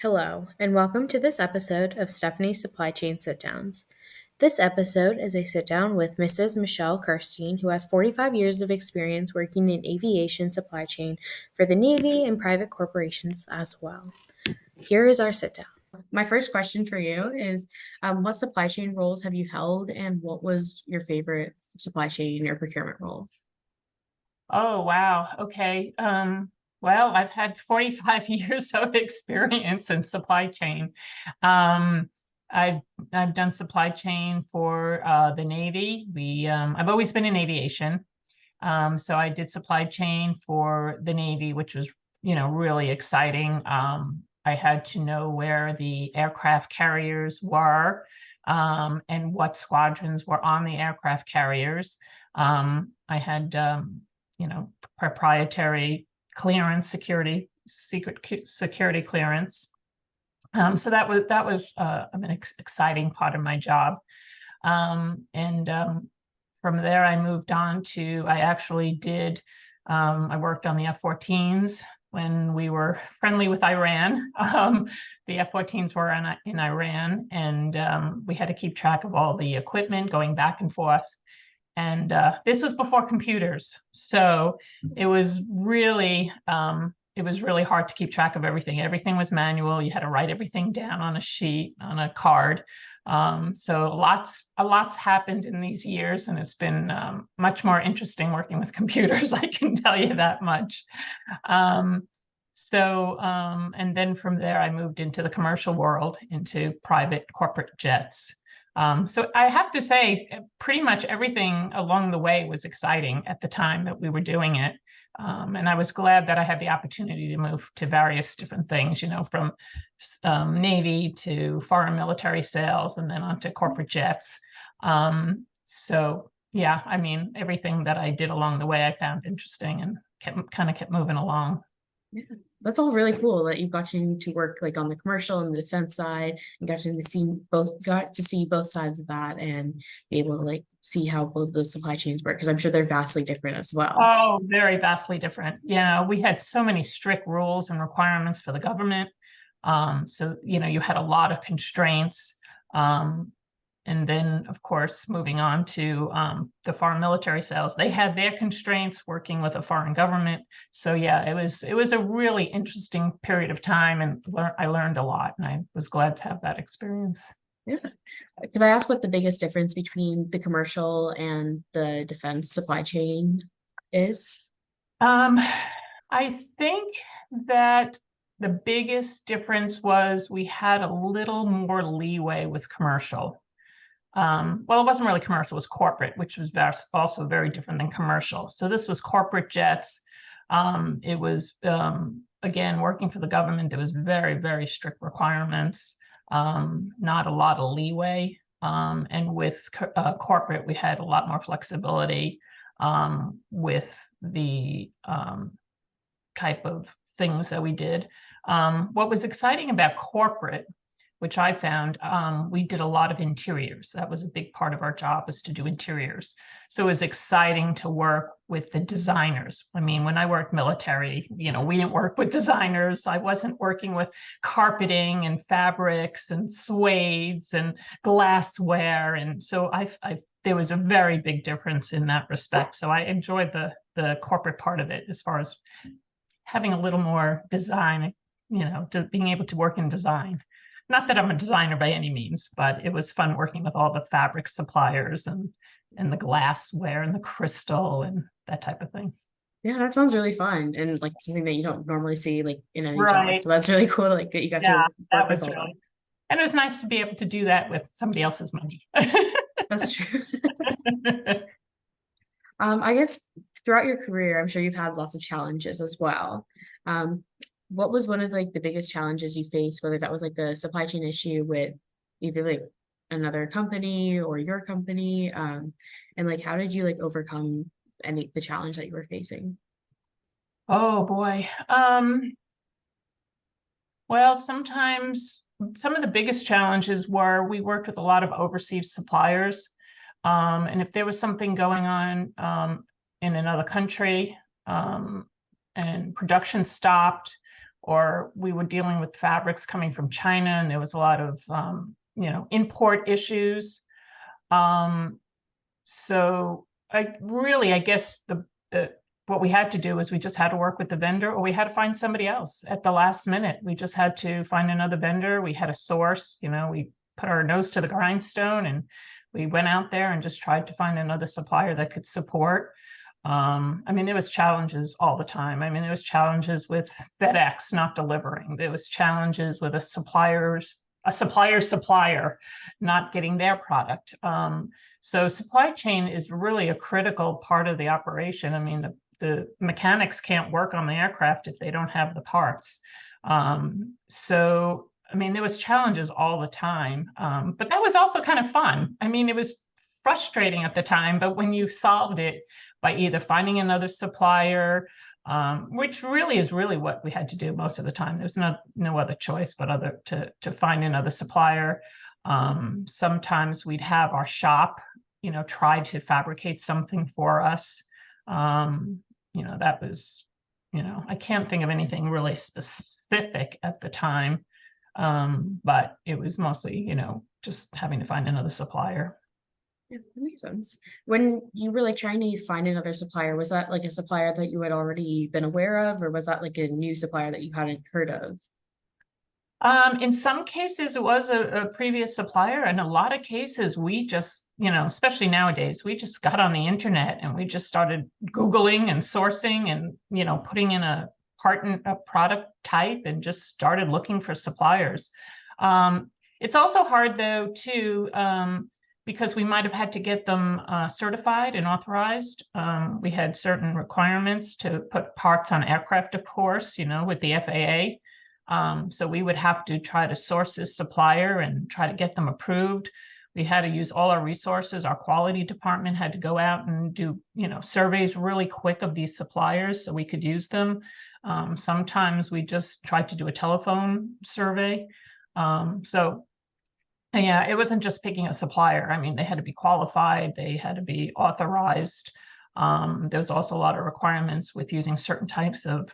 Hello, and welcome to this episode of Stephanie's Supply Chain Sit Downs. This episode is a sit down with Mrs. Michele Kerstein, who has 45 years of experience working in aviation supply chain for the Navy and private corporations as well. Here is our sit down. My first question for you is what supply chain roles have you held, and what was your favorite supply chain or procurement role? Oh, wow. Okay. Well, I've had 45 years of experience in supply chain. Um, I've I've done supply chain for the Navy. I've always been in aviation. So I did supply chain for the Navy, which was, really exciting. I had to know where the aircraft carriers were, and what squadrons were on the aircraft carriers. I had proprietary clearance, security clearance. So that was an exciting part of my job. And From there, I moved on to, I worked on the F-14s when we were friendly with Iran. The F-14s were in Iran, and we had to keep track of all the equipment going back and forth. And this was before computers, so it was really hard to keep track of everything. Everything was manual. You had to write everything down on a sheet, on a card. So a lot's happened in these years, and it's been much more interesting working with computers. I can tell you that much. And then from there, I moved into the commercial world, into private corporate jets. So I have to say, pretty much everything along the way was exciting at the time that we were doing it. And I was glad that I had the opportunity to move to various different things, from Navy to foreign military sales, and then onto corporate jets. So yeah, I mean, everything that I did along the way I found interesting, and kept moving along. Yeah, that's all really cool that you've gotten to work like on the commercial and the defense side and got to see both sides of that and be able to like see how both those supply chains work because I'm sure they're vastly different as well. Oh, very vastly different. Yeah, we had so many strict rules and requirements for the government. So, you had a lot of constraints. Um, and then, of course, moving on to the foreign military sales, they had their constraints working with a foreign government. So yeah, it was a really interesting period of time, and I learned a lot, and I was glad to have that experience. Yeah. Could I ask what the biggest difference between the commercial and the defense supply chain is? Um, I think that the biggest difference was we had a little more leeway with commercial. Well, it wasn't really commercial, it was corporate, which was also very different than commercial. So this was corporate jets. It was, again, working for the government. There was very, very strict requirements, not a lot of leeway. And with corporate, we had a lot more flexibility with the type of things that we did. What was exciting about corporate, which I found, we did a lot of interiors. That was a big part of our job, was to do interiors. So it was exciting to work with the designers. I mean, when I worked military, we didn't work with designers. I wasn't working with carpeting and fabrics and suedes and glassware. And so there was a very big difference in that respect. So I enjoyed the corporate part of it, as far as having a little more design, being able to work in design. Not that I'm a designer by any means, but it was fun working with all the fabric suppliers and the glassware and the crystal and that type of thing. Yeah, that sounds really fun and like something that you don't normally see like in any job. Right. So that's really cool, like that you got Yeah, to that work with was all that. really, and it was nice to be able to do that with somebody else's money. That's true. I guess throughout your career, I'm sure you've had lots of challenges as well. Um, what was one of like the biggest challenges you faced, whether that was like a supply chain issue with either like another company or your company? And like how did you like overcome the challenge that you were facing? Oh boy. Well, sometimes some of the biggest challenges were we worked with a lot of overseas suppliers. And if there was something going on in another country, and production stopped, or we were dealing with fabrics coming from China, and there was a lot of import issues. So I guess the what we had to do is we just had to work with the vendor, or we had to find somebody else at the last minute. We just had to find another vendor. We had a source, we put our nose to the grindstone, and we went out there and just tried to find another supplier that could support. There was challenges all the time. There was challenges with FedEx not delivering. There was challenges with a supplier's supplier not getting their product. So supply chain is really a critical part of the operation. The mechanics can't work on the aircraft if they don't have the parts. There was challenges all the time, but that was also kind of fun. It was frustrating at the time, but when you solved it by either finding another supplier, which really is what we had to do most of the time. There's no other choice but to find another supplier. Sometimes we'd have our shop, try to fabricate something for us. That was, I can't think of anything really specific at the time, but it was mostly, just having to find another supplier. Yeah, that makes sense. When you were trying to find another supplier, was that a supplier that you had already been aware of, or was that a new supplier that you hadn't heard of? In some cases, it was a previous supplier. In a lot of cases, we just, especially nowadays, we just got on the internet and we just started Googling and sourcing and, putting in a product type and just started looking for suppliers. It's also hard, though, too, because we might have had to get them certified and authorized. We had certain requirements to put parts on aircraft, of course, with the FAA. So we would have to try to source this supplier and try to get them approved. We had to use all our resources. Our quality department had to go out and do, surveys really quick of these suppliers so we could use them. Sometimes we just tried to do a telephone survey. Yeah, it wasn't just picking a supplier. They had to be qualified. They had to be authorized. There was also a lot of requirements with using certain types of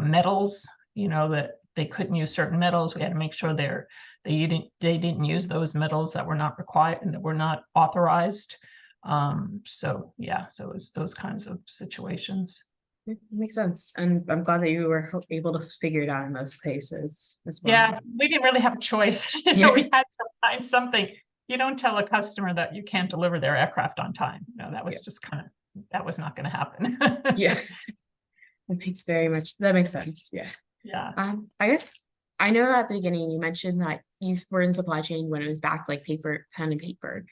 metals, that they couldn't use certain metals. We had to make sure they didn't use those metals that were not required and that were not authorized. So it was those kinds of situations. It makes sense. And I'm glad that you were able to figure it out in those places as well. Yeah, we didn't really have a choice. Yeah. We had to find something. You don't tell a customer that you can't deliver their aircraft on time. That was just that was not going to happen. Yeah. That makes sense. Yeah. Yeah. I guess I know at the beginning you mentioned that you were in supply chain when it was back pen and paper.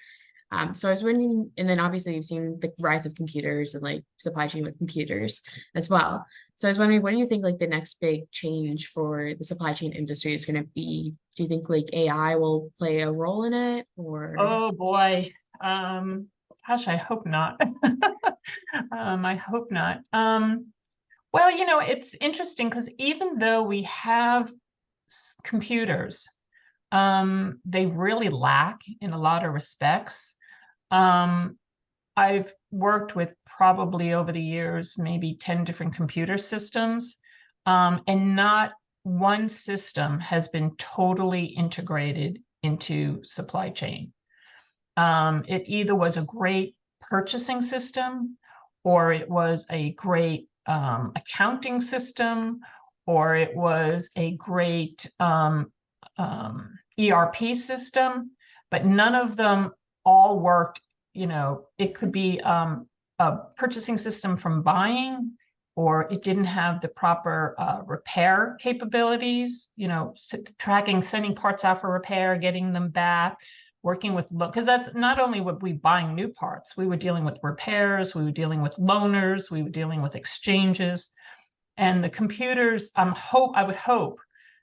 So I was wondering, and then obviously you've seen the rise of computers and supply chain with computers as well. So I was wondering, what do you think the next big change for the supply chain industry is going to be? Do you think AI will play a role in it, or? Oh boy. Gosh, I hope not. I hope not. Well, it's interesting because even though we have computers, they really lack in a lot of respects. I've worked with probably over the years, maybe 10 different computer systems, and not one system has been totally integrated into supply chain. It either was a great purchasing system, or it was a great accounting system, or it was a great ERP system, but none of them all worked. It could be a purchasing system from buying, or it didn't have the proper repair capabilities, tracking, sending parts out for repair, getting them back, working with, because that's not only what we buying new parts, we were dealing with repairs, we were dealing with loaners, we were dealing with exchanges. And the computers, I would hope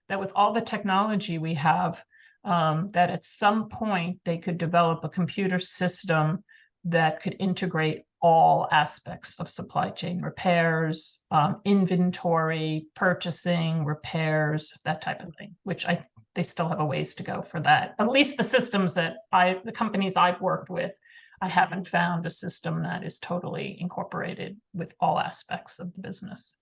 that with all the technology we have, that at some point they could develop a computer system that could integrate all aspects of supply chain: repairs, inventory, purchasing, repairs, that type of thing, which they still have a ways to go for that. At least the systems the companies I've worked with, I haven't found a system that is totally incorporated with all aspects of the business.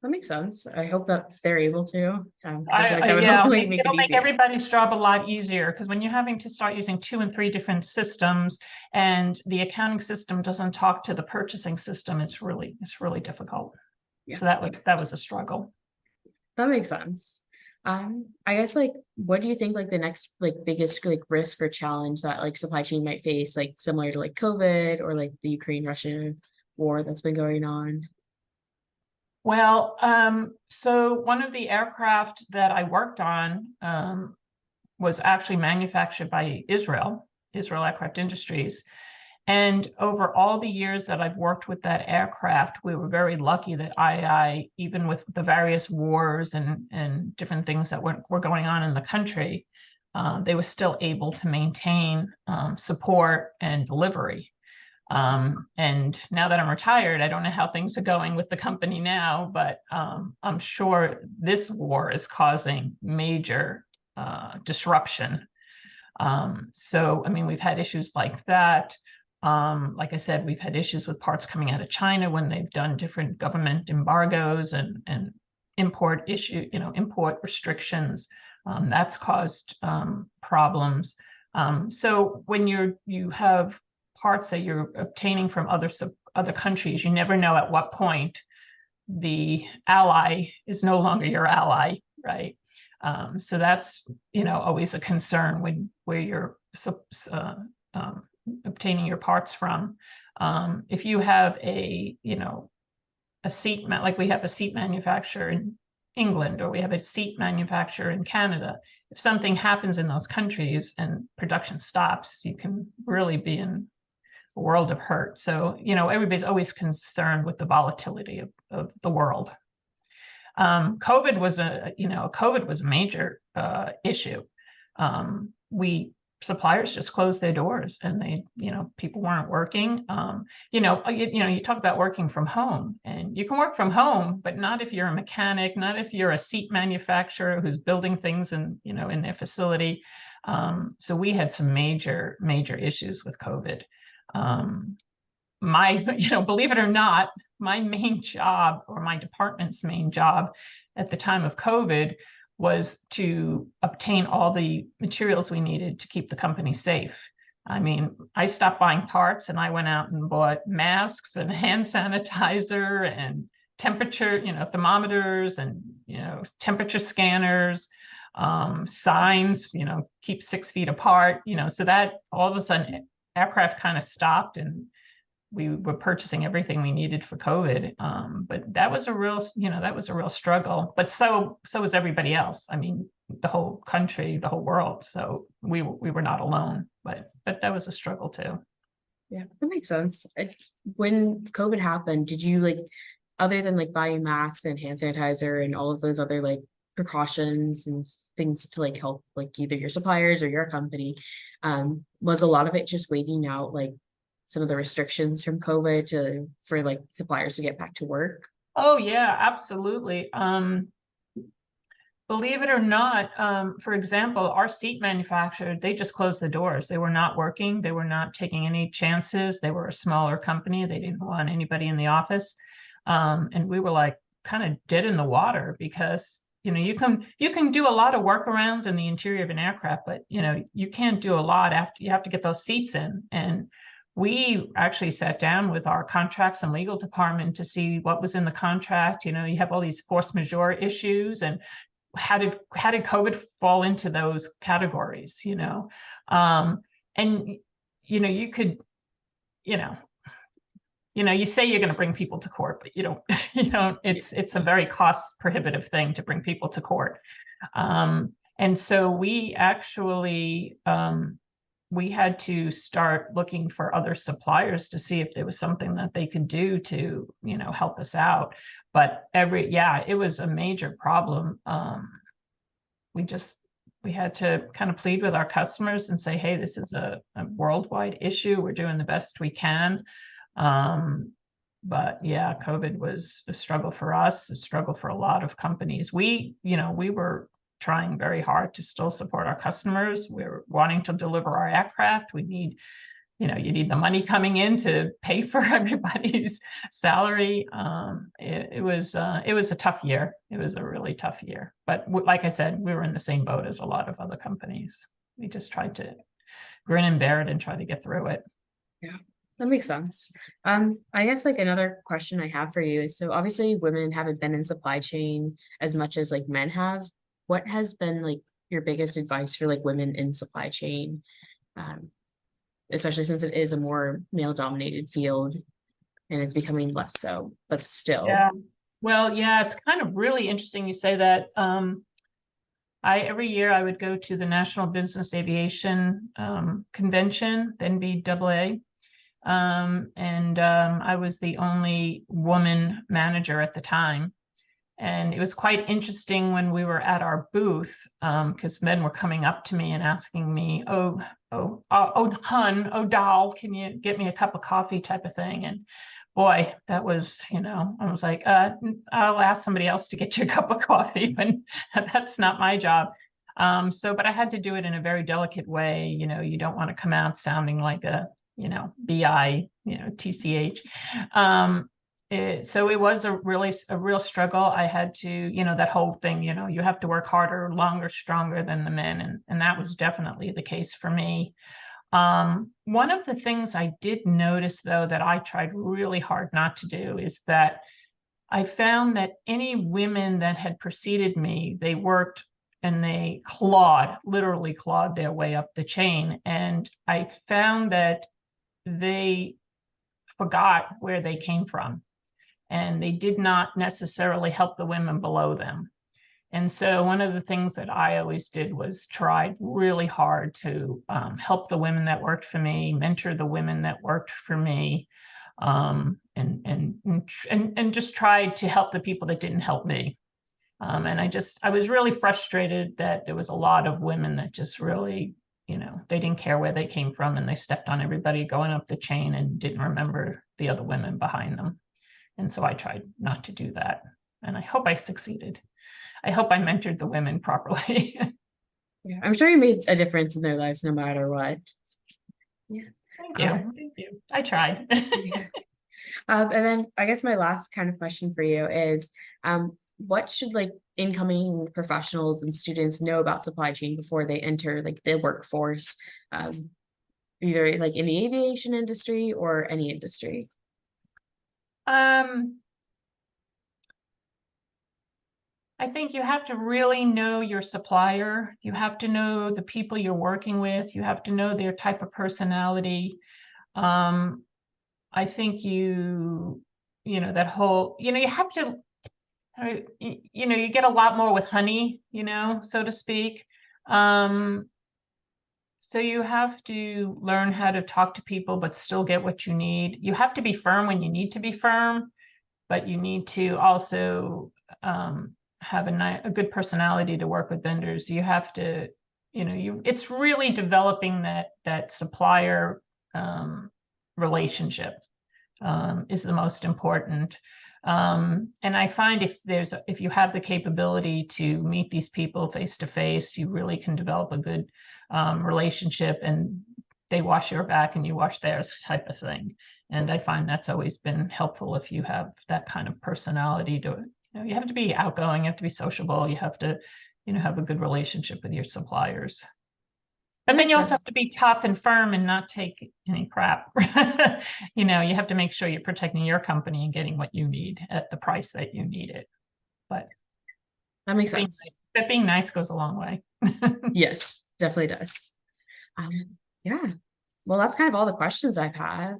That makes sense. I hope that they're able to, because I feel like that would Yeah, hopefully make it it'll make easier. everybody's job a lot easier because when you're having to start using 2 and 3 different systems and the accounting system doesn't talk to the purchasing system, it's really difficult. Yeah, So that was a struggle. that makes sense. I guess like, what do you think like the next like biggest like risk or challenge that like supply chain might face, like similar to like COVID or like the Ukraine-Russia war that's been going on? Well, so one of the aircraft that I worked on was actually manufactured by Israel Aircraft Industries. And over all the years that I've worked with that aircraft, we were very lucky that even with the various wars and different things that were going on in the country, they were still able to maintain support and delivery. And now that I'm retired, I don't know how things are going with the company now, but I'm sure this war is causing major disruption. So, I mean, we've had issues like that. Like I said, we've had issues with parts coming out of China when they've done different government embargoes and import restrictions. That's caused problems. So when you have parts that you're obtaining from other countries, you never know at what point the ally is no longer your ally, right? So that's always a concern when where you're um, obtaining your parts from. If you have a seat like we have a seat manufacturer in England or we have a seat manufacturer in Canada, if something happens in those countries and production stops, you can really be in a world of hurt. So everybody's always concerned with the volatility of the world. COVID was a major issue. We Suppliers just closed their doors and people weren't working. You talk about working from home, and you can work from home, but not if you're a mechanic, not if you're a seat manufacturer who's building things in their facility. So we had some major issues with COVID. Um, Believe it or not, my main job or my department's main job at the time of COVID was to obtain all the materials we needed to keep the company safe. I mean, I stopped buying parts and I went out and bought masks and hand sanitizer and temperature, thermometers and, temperature scanners, signs, keep 6 feet apart, so that all of a sudden aircraft kind of stopped and we were purchasing everything we needed for COVID. But that was a real struggle. But so was everybody else. I mean, the whole country, the whole world. So we were not alone. But that was a struggle too. Yeah, that makes sense. When COVID happened, did you like, other than like buying masks and hand sanitizer and all of those other like precautions and things to like help like either your suppliers or your company, was a lot of it just waiting out like some of the restrictions from COVID for like suppliers to get back to work? Oh yeah, absolutely. Believe it or not, for example, our seat manufacturer, they just closed the doors. They were not working. They were not taking any chances. They were a smaller company. They didn't want anybody in the office. And we were like kind of dead in the water because, you can do a lot of workarounds in the interior of an aircraft, but, you can't do a lot after you have to get those seats in. And we actually sat down with our contracts and legal department to see what was in the contract. You have all these force majeure issues and how did COVID fall into those categories, and you could, you know, you say you're going to bring people to court, but you don't, it's a very cost prohibitive thing to bring people to court. And so we actually we had to start looking for other suppliers to see if there was something that they could do to, help us out. But it was a major problem. We had to kind of plead with our customers and say, hey, this is a worldwide issue. We're doing the best we can. But yeah, COVID was a struggle for us, a struggle for a lot of companies. We were trying very hard to still support our customers. We're wanting to deliver our aircraft. We need you need the money coming in to pay for everybody's salary. It was a tough year. It was a really tough year. But like I said, we were in the same boat as a lot of other companies. We just tried to grin and bear it and try to get through it. Yeah, that makes sense. I guess like another question I have for you is, so obviously women haven't been in supply chain as much as like men have. What has been like your biggest advice for like women in supply chain? Um, Especially since it is a more male dominated field and it's becoming less so, but still. Yeah. Well, yeah, it's kind of really interesting you say that. Every year I would go to the National Business Aviation Convention, the NBAA, and I was the only woman manager at the time. And it was quite interesting when we were at our booth, because men were coming up to me and asking me, hun, oh, doll, can you get me a cup of coffee type of thing? And boy, that was, I was like, I'll ask somebody else to get you a cup of coffee, and that's not my job. But I had to do it in a very delicate way. You don't want to come out sounding like a, BI, TCH. So it was a real struggle. I had to, that whole thing, you have to work harder, longer, stronger than the men. And that was definitely the case for me. One of the things I did notice, though, that I tried really hard not to do is that I found that any women that had preceded me, they worked and they literally clawed their way up the chain. And I found that they forgot where they came from, and they did not necessarily help the women below them. And so one of the things that I always did was tried really hard to help the women that worked for me, mentor the women that worked for me, and just tried to help the people that didn't help me. And I was really frustrated that there was a lot of women that just really, they didn't care where they came from, and they stepped on everybody going up the chain and didn't remember the other women behind them. And so I tried not to do that. And I hope I succeeded. I hope I mentored the women properly. Yeah, I'm sure you made a difference in their lives no matter what. Yeah. Thank you. Thank you. I tried. Yeah. And then I guess my last kind of question for you is, what should like incoming professionals and students know about supply chain before they enter like the workforce, either like in the aviation industry or any industry? um, I think you have to really know your supplier. You have to know the people you're working with. You have to know their type of personality. I think that whole, you have to, you get a lot more with honey, so to speak. So you have to learn how to talk to people, but still get what you need. You have to be firm when you need to be firm, but you need to also have a good personality to work with vendors. You have to, it's really developing that supplier relationship is the most important. And I find if you have the capability to meet these people face to face, you really can develop a good relationship, and they wash your back and you wash theirs type of thing. And I find that's always been helpful if you have that kind of personality to, you have to be outgoing, you have to be sociable, you have to, have a good relationship with your suppliers. But then you also have to be tough and firm and not take any crap. You have to make sure you're protecting your company and getting what you need at the price that you need it. But That makes sense. Being nice goes a long way. Yes, definitely does. Yeah. Well, that's kind of all the questions I've had.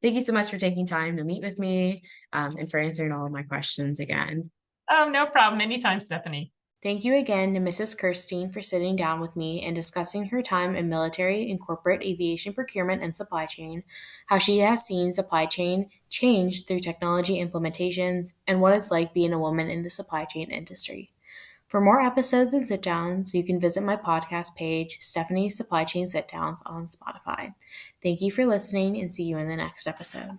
Thank you so much for taking time to meet with me, and for answering all of my questions again. Oh, no problem. Anytime, Stephanie. Thank you again to Mrs. Kerstein for sitting down with me and discussing her time in military and corporate aviation procurement and supply chain, how she has seen supply chain change through technology implementations, and what it's like being a woman in the supply chain industry. For more episodes and sit downs, you can visit my podcast page, Stephanie's Supply Chain Sit Downs, on Spotify. Thank you for listening, and see you in the next episode.